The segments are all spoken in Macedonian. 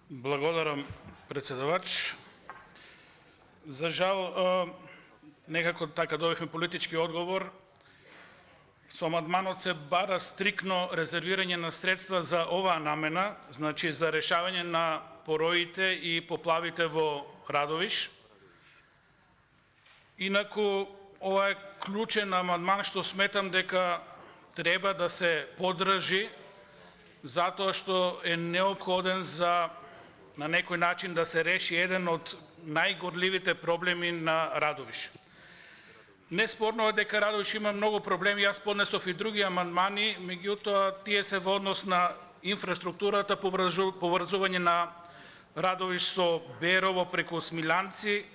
Благодарам, председавач. За жал, некако така добивме политички одговор. Со амандманот се бара стрикно резервирање на средства за оваа намена, значи за решавање на пороите и поплавите во Радовиш. Инаку, ова е клучен амандман што сметам дека треба да се поддржи, затоа што е неопходен за на некој начин да се реши еден од најгорливите проблеми на Радовиш. Неспорно е дека Радовиш има многу проблеми, јас поднесов и други амандмани, меѓутоа тие се во однос на инфраструктурата, поврзување на Радовиш со Берово преку Смиланци,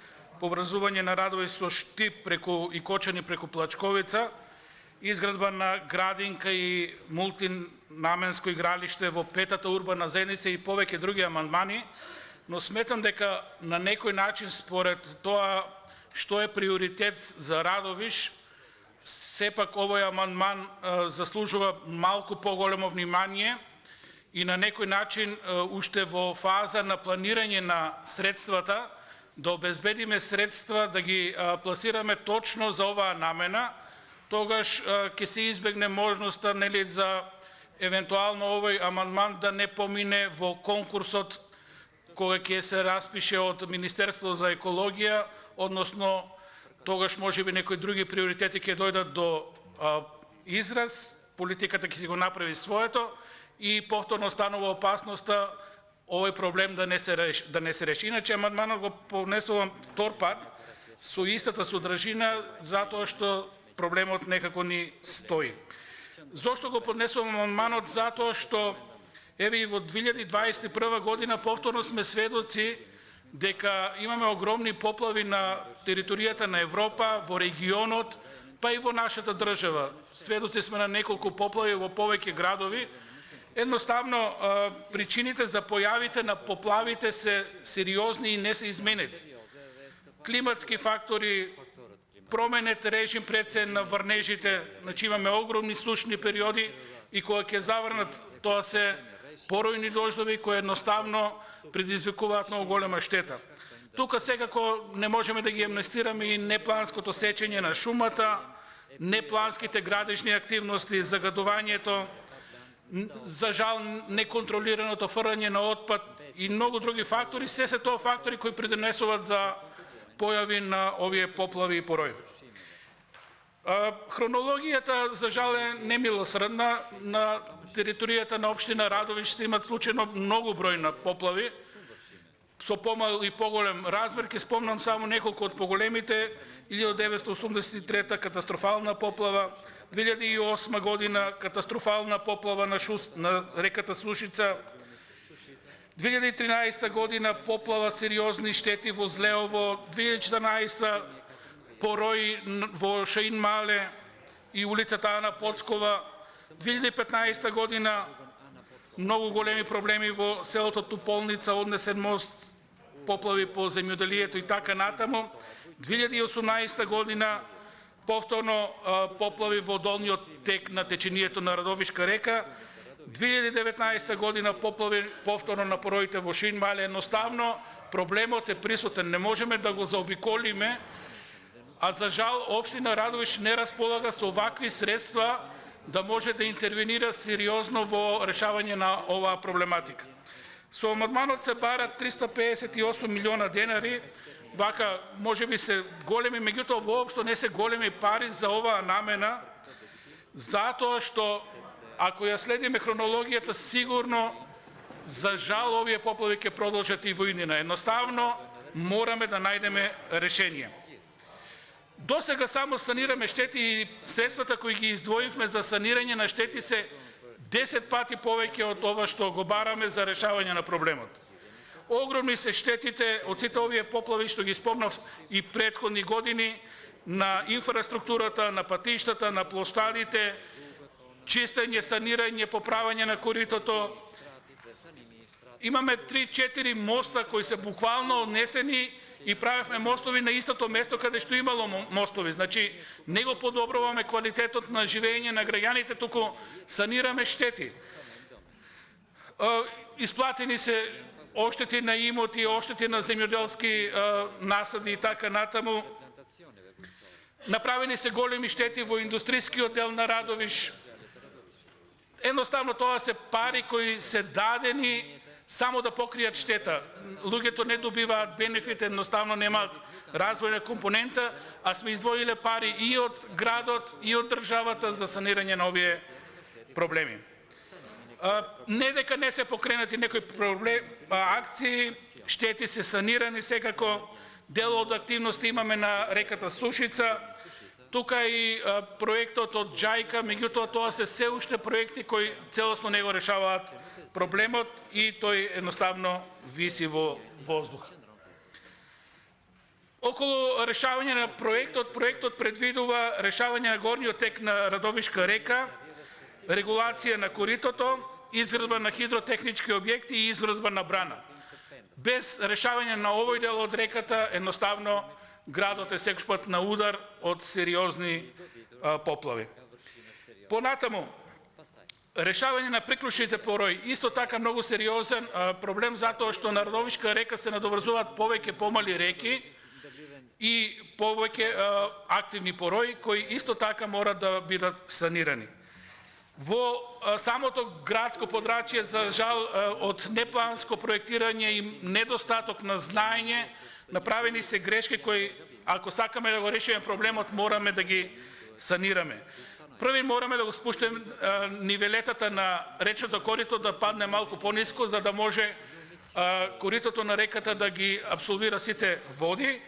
поврзување на Радовиш со Штип преку Икочани преку Плачковица, изградба на градинка и мултинаменско игралиште во петата урбана заедница и повеќе други амандмани, но сметам дека на некој начин според тоа што е приоритет за Радовиш, сепак овој амандман заслужува малку поголемо внимание и на некој начин уште во фаза на планирање на средствата да обезбедиме средства да ги пласираме точно за оваа намена, тогаш ќе се избегне можноста за евентуално овој амандман да не помине во конкурсот кога ќе се распише од Министерството за екологија, односно тогаш можеби некои други приоритети ќе дојдат до израз, политиката ќе си го направи своето и повторно станува опасноста овој проблем да не се реши. Иначе амандманот го понесувам втор пат со истата содржина, затоа што проблемот некако ни стои. Зошто го поднесувам амандманот? Затоа што еве и во 2021 година повторно сме сведоци дека имаме огромни поплави на територијата на Европа, во регионот, па и во нашата држава. Сведоци сме на неколку поплави во повеќе градови. Едноставно, причините за појавите на поплавите се сериозни и не се изменети. Климатски фактори, променет режим прецен на врнежите, значи имаме огромни сушни периоди и кога ќе заврнат, тоа се поројни дождови кои едноставно предизвикуваат многу голема штета. Тука секако не можеме да ги амнестираме и непланското сечење на шумата, непланските градежни активности, загадувањето, за жал неконтролираното фрлање на отпад и многу други фактори, се тоа фактори кои придонесуваат за појави на овие поплави и порои. Хронологијата, за жал, е немилосредна. На територијата на општина Радовиш се имат случајно многу број на поплави, со помал и поголем размер. Ке спомнам само неколку од поголемите: 1983 катастрофална поплава, 2008 година катастрофална поплава на реката Сушица, 2013 година поплава сериозни штети во Злеово, 2014 порои во Шаин Мале и улицата Ана Поцкова, 2015 година многу големи проблеми во селото Туполница, однесен мост, поплави по земјоделието и така натаму, 2018 година повторно поплави во долниот тек на течението на Радовишка река, 2019 година поплави повторно на пороите во Шаин Мале. Едноставно проблемот е присутен, не можеме да го заобиколиме, а за жал општина Радовиш не располага со вакви средства да може да интервенира сериозно во решавање на оваа проблематика. Со амандманот се барат 358 милиона денари, вака можеби се големи, меѓутоа воопшто не се големи пари за оваа намена, затоа што ако ја следиме хронологијата, сигурно за жал овие поплави ќе продолжат и во иднина. Едноставно мораме да најдеме решение. До сега само санираме штети и средствата кои ги издвоивме за санирање на штети се 10 пати повеќе од ова што го бараме за решавање на проблемот. Огромни се штетите од сите овие поплави што ги спомнав и претходни години на инфраструктурата, на патиштата, на площадите, чистење, санирање, поправање на коритото. Имаме 3-4 моста кои се буквално однесени и правевме мостови на истото место каде што имало мостови. Значи, не го подобруваме квалитетот на живење на граѓаните, туку санираме штети. Исплатени се оштети на имоти, оштети на земјоделски насади и така натаму. Направени се големи штети во индустријскиот дел на Радовиш. Едноставно тоа се пари кои се дадени само да покријат штета. Луѓето не добиваат бенефит, едноставно немаат развојна компонента, а сме издвоиле пари и од градот и од државата за санирање на овие проблеми. Не дека не се покренати некои акции, штети се санирани секако, дел од активности имаме на реката Сушица, тука и проектот од Џајка, меѓутоа тоа се уште проекти кои целосно не го решаваат проблемот и тој едноставно виси во воздух. Околу решавање на проектот предвидува решавање на горниот тек на Радовишка река, регулација на коритото, изградба на хидротехнички објекти и изградба на брана. Без решавање на овој дел од реката, едноставно градот е секој пат на удар од сериозни поплави. Понатаму, решавање на приклучните порои, исто така многу сериозен проблем, затоа што на Радовишка река се надоврзуваат повеќе помали реки и повеќе активни порои, кои исто така мора да бидат санирани. Во самото градско подрачје, за жал, од непланско проектирање и недостаток на знаење, направени се грешки кои, ако сакаме да го решиме проблемот, мораме да ги санираме. Први мораме да го спуштиме нивелетата на речното корито да падне малку пониско, за да може коритото на реката да ги абсолвира сите води.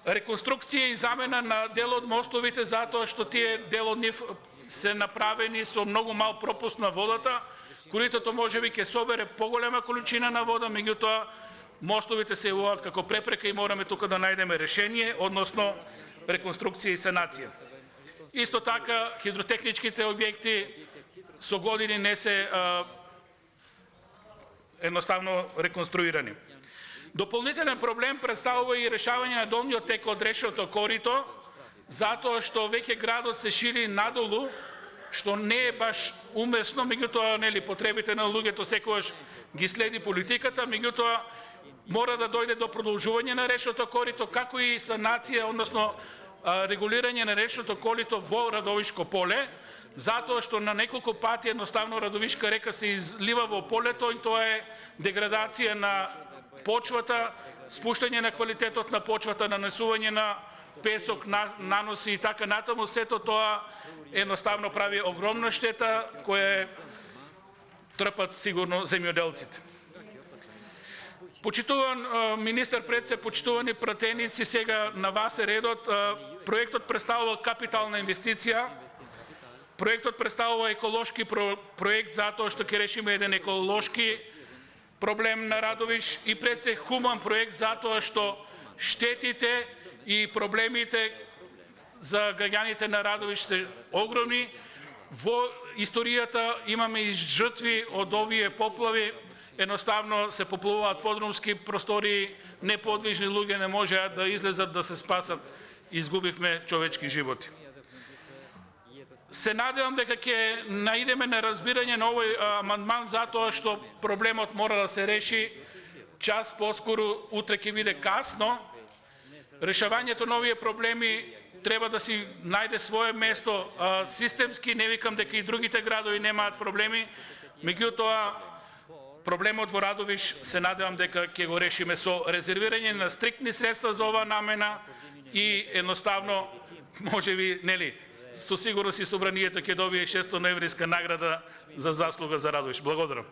Реконструкција и замена на дел од мостовите, затоа што тие дел од нив се направени со многу мал пропуст на водата. Коритото можеби ќе собере поголема количина на вода, меѓутоа мостовите се јавуваат како препрека и мораме тука да најдеме решение, односно реконструкција и санација. Исто така, хидротехничките објекти со години не се едноставно реконструирани. Дополнителен проблем представува и решавање на долниот тек од речното корито, затоа што веќе градот се шири надолу, што не е баш умесно, меѓутоа потребите на луѓето секогаш ги следи политиката, меѓутоа мора да дојде до продолжување на речното корито, како и санација, односно регулирање на речното корито во Радовишко поле, затоа што на неколку пати едноставно Радовишка река се излива во полето и тоа е деградација на почвата, спуштање на квалитетот на почвата, нанесување на песок, наноси и така натаму. Сето тоа едноставно прави огромна штета која трпат сигурно земјоделците. Почитуван министар-председ, почитувани пратеници, сега на вас е редот. Проектот представува капитална инвестиција. Проектот представува еколошки проект, затоа што ќе решиме еден еколошки проблем на Радовиш, и пред се хуман проект, затоа што штетите и проблемите за граѓаните на Радовиш се огромни. Во историјата имаме и жртви од овие поплави. Едноставно се поплувуваат подрумски простори, неподвижни луѓе не можеа да излезат да се спасат. Изгубивме човечки животи. Се надевам дека ќе наидеме на разбирање на овој амандман, затоа што проблемот мора да се реши час поскоро, утре ќе биде касно. Решавањето на овие проблеми треба да си најде свое место системски, не викам дека и другите градови немаат проблеми, меѓутоа проблемот во Радовиш се надевам дека ќе го решиме со резервирање на стриктни средства за оваа намена и едноставно, можеби, со сигурност и собранието ќе добие 600 евриска награда за заслуга за Радовиш. Благодарам.